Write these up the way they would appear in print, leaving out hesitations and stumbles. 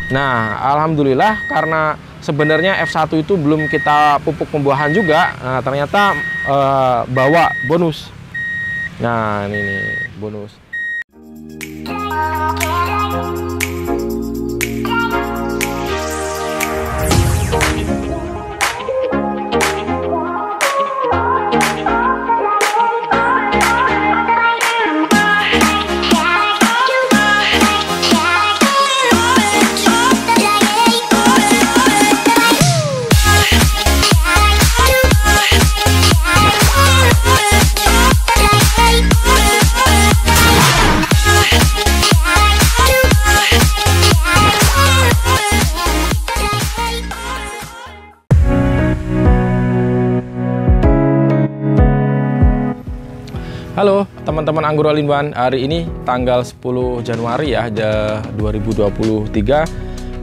Nah, alhamdulillah karena sebenarnya F1 itu belum kita pupuk pembuahan juga, nah, ternyata bawa bonus. Nah, ini nih bonus. Halo teman-teman Anggur All in One, hari ini tanggal 10 Januari ya 2023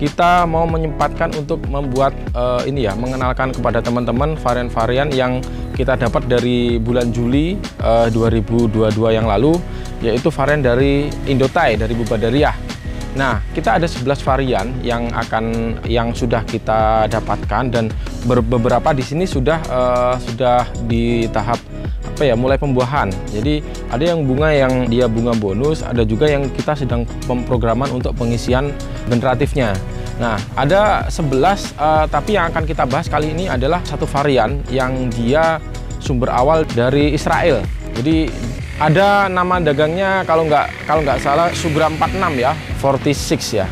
kita mau menyempatkan untuk membuat ini ya, mengenalkan kepada teman-teman varian-varian yang kita dapat dari bulan Juli 2022 yang lalu, yaitu varian dari Indothai, dari Bubadariah. Nah, kita ada 11 varian yang sudah kita dapatkan, dan beberapa di sini sudah di tahap mulai pembuahan. Jadi ada yang dia bunga bonus, ada juga yang kita sedang pemrograman untuk pengisian generatifnya. Nah, ada 11 tapi yang akan kita bahas kali ini adalah satu varian yang dia sumber awal dari Israel. Jadi ada nama dagangnya kalau nggak salah Sugra 46 ya, 46 ya.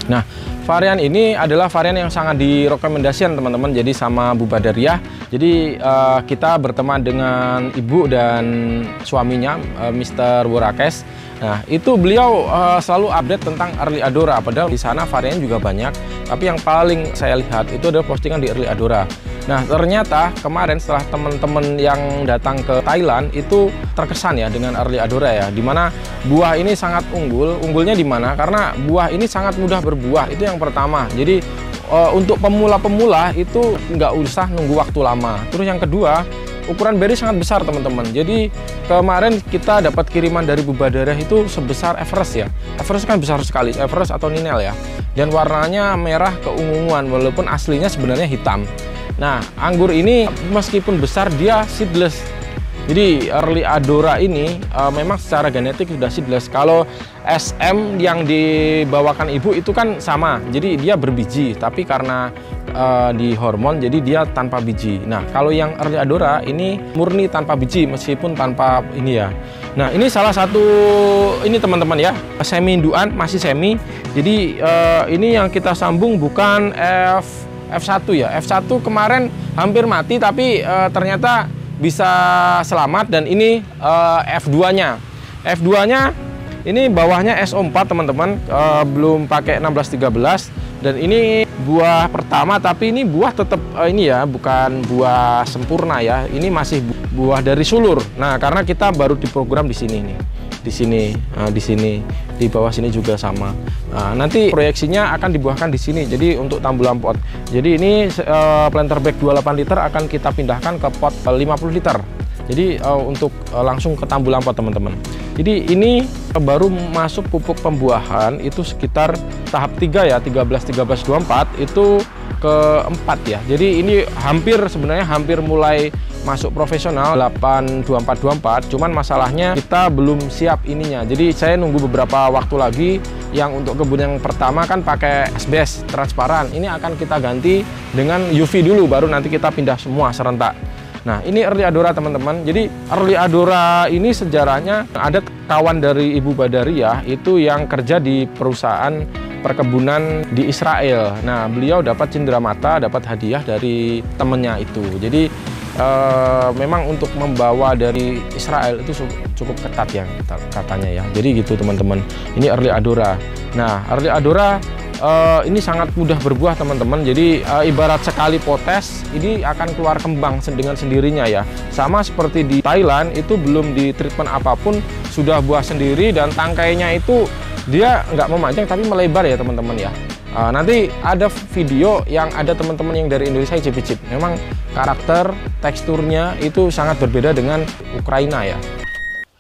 Nah, varian ini adalah varian yang sangat direkomendasikan teman-teman, jadi sama Bubadariah. Jadi kita berteman dengan ibu dan suaminya, Mr. Wurakes. Nah, itu beliau selalu update tentang Early Adora, padahal di sana varian juga banyak, tapi yang paling saya lihat itu adalah postingan di Early Adora. Nah, ternyata kemarin setelah teman-teman yang datang ke Thailand itu terkesan ya dengan Early Adora ya, dimana buah ini sangat unggulnya di mana? Karena buah ini sangat mudah berbuah, itu yang pertama. Jadi untuk pemula-pemula itu nggak usah nunggu waktu lama. Terus yang kedua, ukuran beri sangat besar teman-teman. Jadi kemarin kita dapat kiriman dari Bubadariah itu sebesar Everest ya. Everest kan besar sekali, Everest atau Ninel ya. Dan warnanya merah keunguan, walaupun aslinya sebenarnya hitam. Nah, anggur ini meskipun besar dia seedless. Jadi Early Adora ini memang secara genetik sudah seedless. Kalau SM yang dibawakan ibu itu kan sama, jadi dia berbiji, tapi karena di hormon jadi dia tanpa biji. Nah, kalau yang Early Adora ini murni tanpa biji meskipun tanpa ini ya. Nah, ini salah satu ini teman-teman ya, semi induan, masih semi. Jadi ini yang kita sambung bukan F1 ya. F1 kemarin hampir mati tapi ternyata bisa selamat, dan ini F2-nya. F2-nya ini bawahnya SO4 teman-teman, belum pakai 1613, dan ini buah pertama, tapi ini buah tetap ini ya, bukan buah sempurna ya. Ini masih buah dari sulur. Nah, karena kita baru diprogram di sini nih. Di sini, di bawah sini juga sama. Nah, nanti proyeksinya akan dibuahkan di sini. Jadi untuk tambulan pot. Jadi ini planter bag 28 liter akan kita pindahkan ke pot 50 liter. Jadi untuk langsung ke tambulan pot teman-teman. Jadi ini baru masuk pupuk pembuahan itu sekitar tahap 3 ya, 13-24 itu keempat ya. Jadi ini sebenarnya hampir mulai masuk profesional 8-24-24, cuman masalahnya kita belum siap ininya. Jadi saya nunggu beberapa waktu lagi. Yang untuk kebun yang pertama kan pakai asbes transparan, ini akan kita ganti dengan UV dulu, baru nanti kita pindah semua serentak. Nah, ini Early Adora teman-teman. Jadi Early Adora ini sejarahnya ada kawan dari Ibu Badariah itu yang kerja di perusahaan perkebunan di Israel. Nah, beliau dapat cenderamata, dapat hadiah dari temennya itu. Jadi memang untuk membawa dari Israel itu cukup ketat ya katanya ya. Jadi gitu teman-teman. Ini Early Adora. Nah, Early Adora ini sangat mudah berbuah teman-teman. Jadi ibarat sekali potes ini akan keluar kembang dengan sendirinya ya. Sama seperti di Thailand itu belum di treatment apapun sudah buah sendiri, dan tangkainya itu dia nggak memanjang tapi melebar ya teman-teman ya. Nanti ada video yang ada teman-teman yang dari Indonesia icip-icip. Memang karakter, teksturnya itu sangat berbeda dengan Ukraina ya.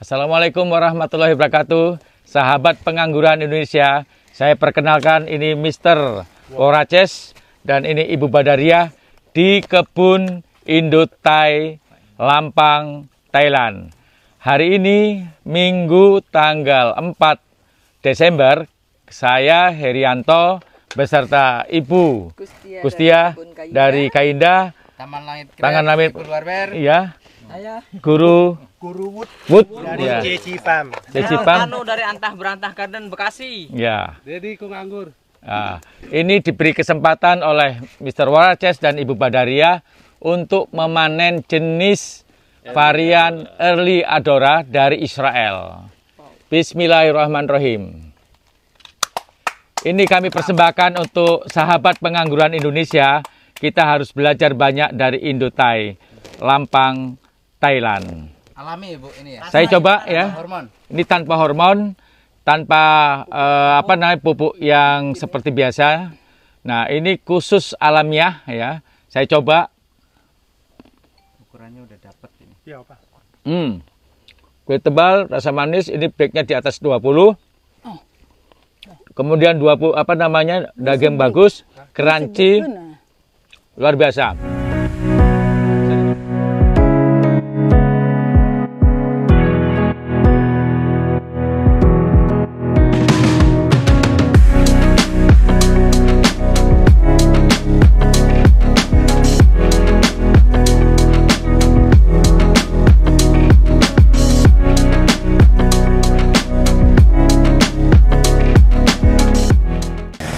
Assalamualaikum warahmatullahi wabarakatuh. Sahabat pengangguran Indonesia, Saya perkenalkan, ini Mr. Waraces dan ini Ibu Badaria di kebun Indothai Lampang, Thailand. Hari ini Minggu tanggal 4 Desember, saya Herianto beserta Ibu Kustia dari Kainda, Taman Langit iya, Guru Wood ya. Ceci Farm. Dari Antah Berantah Garden Bekasi. ya. Jadi Kung Anggur. Nah, ini diberi kesempatan oleh Mr. Waraces dan Ibu Badaria untuk memanen jenis varian Early Adora dari Israel. Bismillahirrahmanirrahim. Ini kami persembahkan untuk sahabat pengangguran Indonesia. Kita harus belajar banyak dari Indothai Lampang, Thailand. Alami Bu ini ya. Saya coba ya. Hormon. Ini tanpa hormon, tanpa pupuk yang seperti biasa. Nah, ini khusus alamiah ya. Saya coba. Ukurannya udah dapat ini. Iya, Pak. Kulit tebal, rasa manis, ini breaknya di atas 20. Kemudian 20 daging bagus, crunchy, luar biasa.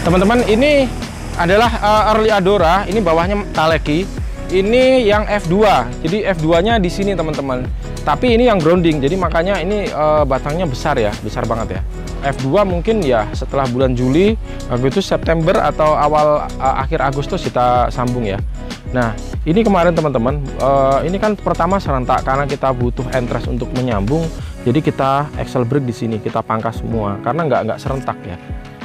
Teman-teman, ini adalah Early Adora, ini bawahnya Taleki. Ini yang F2. Jadi F2-nya di sini, teman-teman. Tapi ini yang grounding. Jadi makanya ini batangnya besar ya, besar banget ya. F2 mungkin ya setelah bulan Juli, Agustus, September atau awal akhir Agustus kita sambung ya. Nah, ini kemarin teman-teman, ini kan pertama serentak karena kita butuh entres untuk menyambung. Jadi kita axle break di sini, kita pangkas semua karena nggak serentak ya.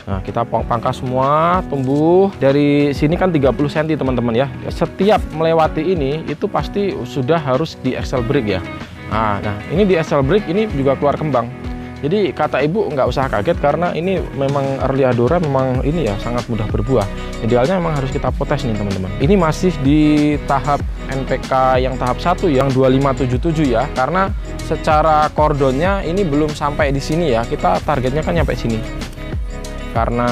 Nah, kita pangkas semua, tumbuh dari sini kan 30 cm teman-teman ya. Setiap melewati ini itu pasti sudah harus di axle break ya. Nah, ini di axle break ini juga keluar kembang. Jadi kata ibu nggak usah kaget karena ini memang Early Adora memang ini ya sangat mudah berbuah. Idealnya memang harus kita potes nih teman-teman. Ini masih di tahap NPK yang tahap 1 yang 2577 ya. Karena secara kordonnya ini belum sampai di sini ya. Kita targetnya kan nyampe sini. Karena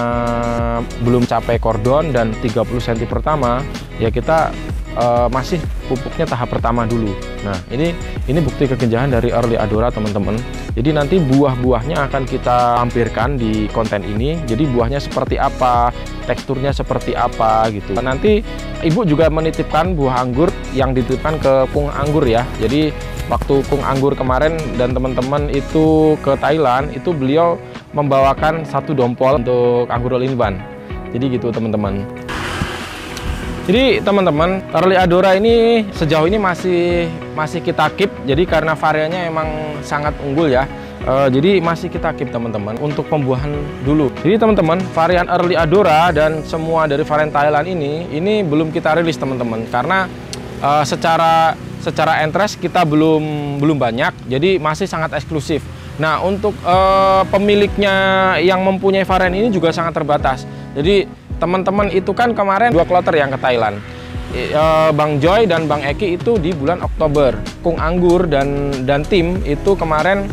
belum capai kordon dan 30 cm pertama ya kita masih pupuknya tahap pertama dulu. Nah, ini bukti kegenjahan dari Early Adora teman-teman. Jadi nanti buah-buahnya akan kita lampirkan di konten ini. Jadi buahnya seperti apa, teksturnya seperti apa gitu. Nanti ibu juga menitipkan buah anggur yang dititipkan ke Kung Anggur ya. Jadi waktu Kung Anggur kemarin dan teman-teman itu ke Thailand, itu beliau membawakan 1 dompol untuk anggur all-in-one. Jadi gitu teman-teman. Jadi teman-teman, Early Adora ini sejauh ini masih kita keep. Jadi karena variannya emang sangat unggul ya. Jadi masih kita keep teman-teman untuk pembuahan dulu. Jadi teman-teman, varian Early Adora dan semua dari varian Thailand ini belum kita rilis teman-teman karena secara interest kita belum banyak. Jadi masih sangat eksklusif. Nah, untuk pemiliknya yang mempunyai varian ini juga sangat terbatas. Jadi teman-teman itu kan kemarin 2 kloter yang ke Thailand. Bang Joy dan Bang Eki itu di bulan Oktober. Kung Anggur dan tim itu kemarin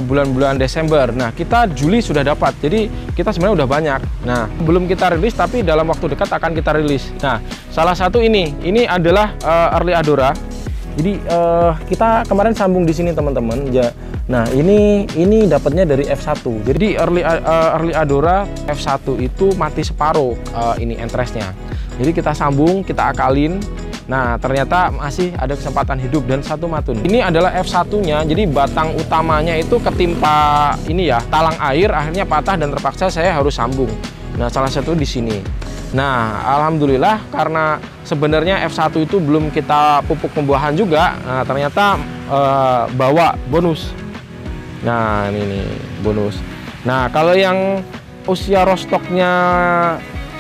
bulan-bulan Desember. Nah, kita Juli sudah dapat. Jadi kita sebenarnya udah banyak. Nah, belum kita rilis tapi dalam waktu dekat akan kita rilis. Nah, salah satu ini adalah Early Adora. Jadi kita kemarin sambung di sini teman-teman. Nah, ini dapatnya dari F1. Jadi Early Adora F1 itu mati separuh ini interestnya. Jadi kita sambung, kita akalin. Nah, ternyata masih ada kesempatan hidup dan 1 matun. Ini adalah F1-nya. Jadi batang utamanya itu ketimpa ini ya, talang air, akhirnya patah dan terpaksa saya harus sambung. Nah, salah satu di sini. Nah, alhamdulillah karena sebenarnya F1 itu belum kita pupuk pembuahan juga. Nah, ternyata bawa bonus. Nah, ini bonus. Nah, kalau yang usia rostoknya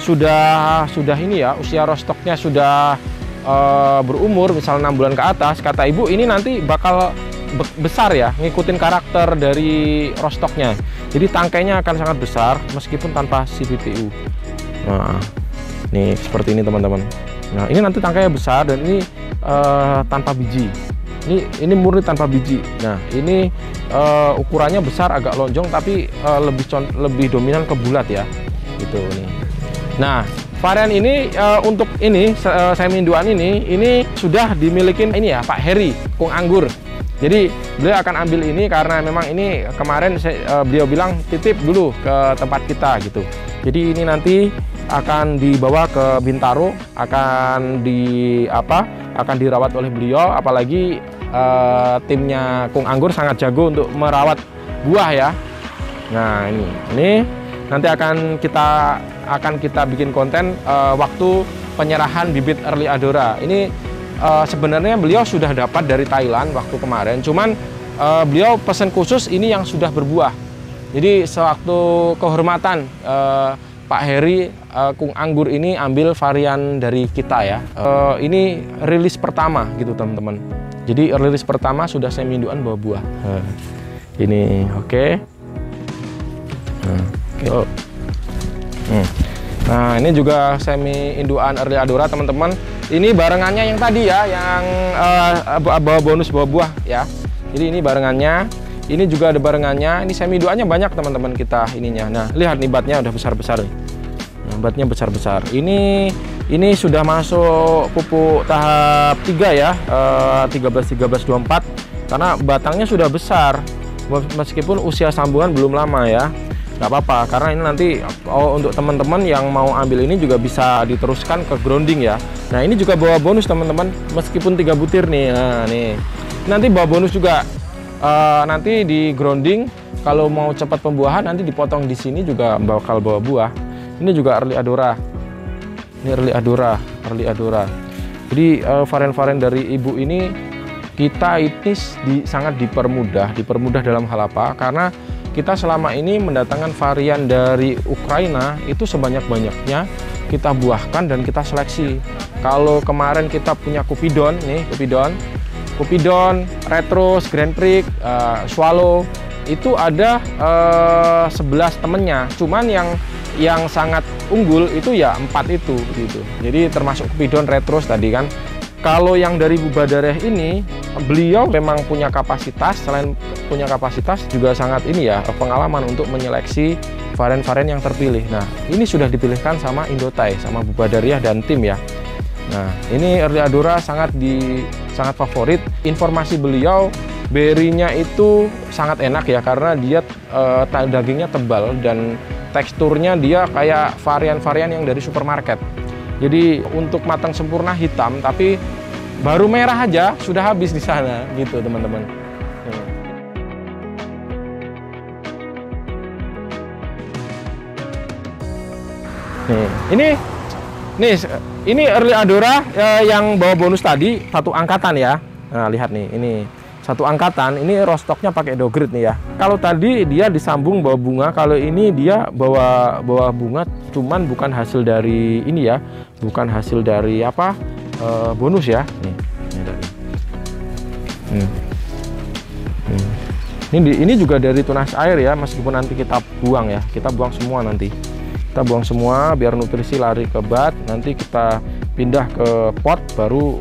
sudah ini ya, usia rostoknya sudah berumur, misalnya 6 bulan ke atas, kata ibu ini nanti bakal besar ya, ngikutin karakter dari rostoknya. Jadi tangkainya akan sangat besar meskipun tanpa CPPU. Nah, nih seperti ini teman-teman. Nah, ini nanti tangkainya besar dan ini tanpa biji. Ini murni tanpa biji. Nah, ini ukurannya besar, agak lonjong, tapi lebih dominan ke bulat ya, gitu nih. Nah, varian ini untuk ini semi induan ini sudah dimiliki ini ya Pak Heri Kung Anggur. Jadi beliau akan ambil ini karena memang ini kemarin beliau bilang titip dulu ke tempat kita gitu. Jadi ini nanti akan dibawa ke Bintaro, akan dirawat oleh beliau. Apalagi timnya Kung Anggur sangat jago untuk merawat buah ya. Nah ini nanti akan kita bikin konten waktu penyerahan bibit Early Adora. Ini sebenarnya beliau sudah dapat dari Thailand waktu kemarin, cuman beliau pesan khusus ini yang sudah berbuah. Jadi sewaktu kehormatan Pak Heri Kung Anggur ini ambil varian dari kita ya. Ini rilis pertama gitu teman-teman. Jadi rilis pertama sudah semi induan bawa buah. Ini oke. Nah ini juga semi induan Early Adora teman-teman. Ini barengannya yang tadi ya, yang bawa bonus bawa buah ya. Jadi ini barengannya, ini juga ada barengannya. Ini semi induannya banyak teman-teman kita ininya. Nah lihat nih batnya udah besar-besar nih. Nah, batnya besar-besar. Ini sudah masuk pupuk tahap 3 ya, 13-13-24. Karena batangnya sudah besar, meskipun usia sambungan belum lama ya. Nggak apa-apa, karena ini nanti untuk teman-teman yang mau ambil ini juga bisa diteruskan ke grounding ya. Nah ini juga bawa bonus teman-teman, meskipun 3 butir nih. Nah nih nanti bawa bonus juga, nanti di grounding kalau mau cepat pembuahan nanti dipotong di sini juga bakal bawa buah. Ini juga Early Adora, ini Early Adora. Jadi varian-varian dari ibu ini kita sangat dipermudah dalam hal apa? Karena kita selama ini mendatangkan varian dari Ukraina itu sebanyak-banyaknya kita buahkan dan kita seleksi. Kalau kemarin kita punya Cupidon nih, Cupidon, Retros, Grand Prix, Swallow itu ada 11 temennya. Cuman yang sangat unggul itu ya 4 itu gitu. Jadi termasuk Cupidon, Retros tadi kan. Kalau yang dari Bubadareh ini, beliau memang punya kapasitas, selain punya kapasitas juga sangat ini ya, pengalaman untuk menyeleksi varian-varian yang terpilih. Nah, ini sudah dipilihkan sama Indothai, sama Bubadariah dan tim ya. Nah, ini Early Adora sangat favorit. Informasi beliau, berry-nya itu sangat enak ya, karena dia dagingnya tebal dan teksturnya dia kayak varian-varian yang dari supermarket. Jadi untuk matang sempurna hitam, tapi baru merah aja sudah habis di sana gitu teman-teman. Nih, ini Early Adora yang bawa bonus tadi satu angkatan ya. Nah lihat nih, ini satu angkatan, ini rostoknya pakai dogrit nih ya. Kalau tadi dia disambung bawa bunga, kalau ini dia bawa bunga, cuman bukan hasil dari ini ya, bukan hasil dari apa bonus ya. Ini juga dari tunas air ya, meskipun nanti kita buang ya, kita buang semua nanti. Kita buang semua biar nutrisi lari ke bat, nanti kita pindah ke pot, baru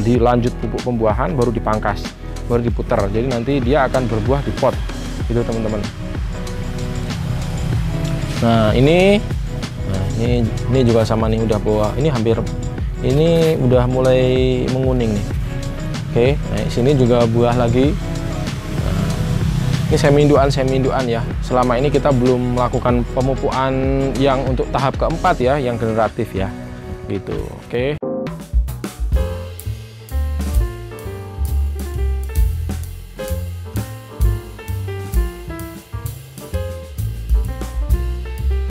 dilanjut pupuk pembuahan, baru dipangkas, baru diputar. Jadi nanti dia akan berbuah di pot gitu teman-teman. Nah ini juga sama nih, udah bawa, ini hampir, ini udah mulai menguning nih. Oke, nah sini juga buah lagi. Ini semi induan ya. Selama ini kita belum melakukan pemupukan yang untuk tahap keempat ya, yang generatif ya gitu. Oke.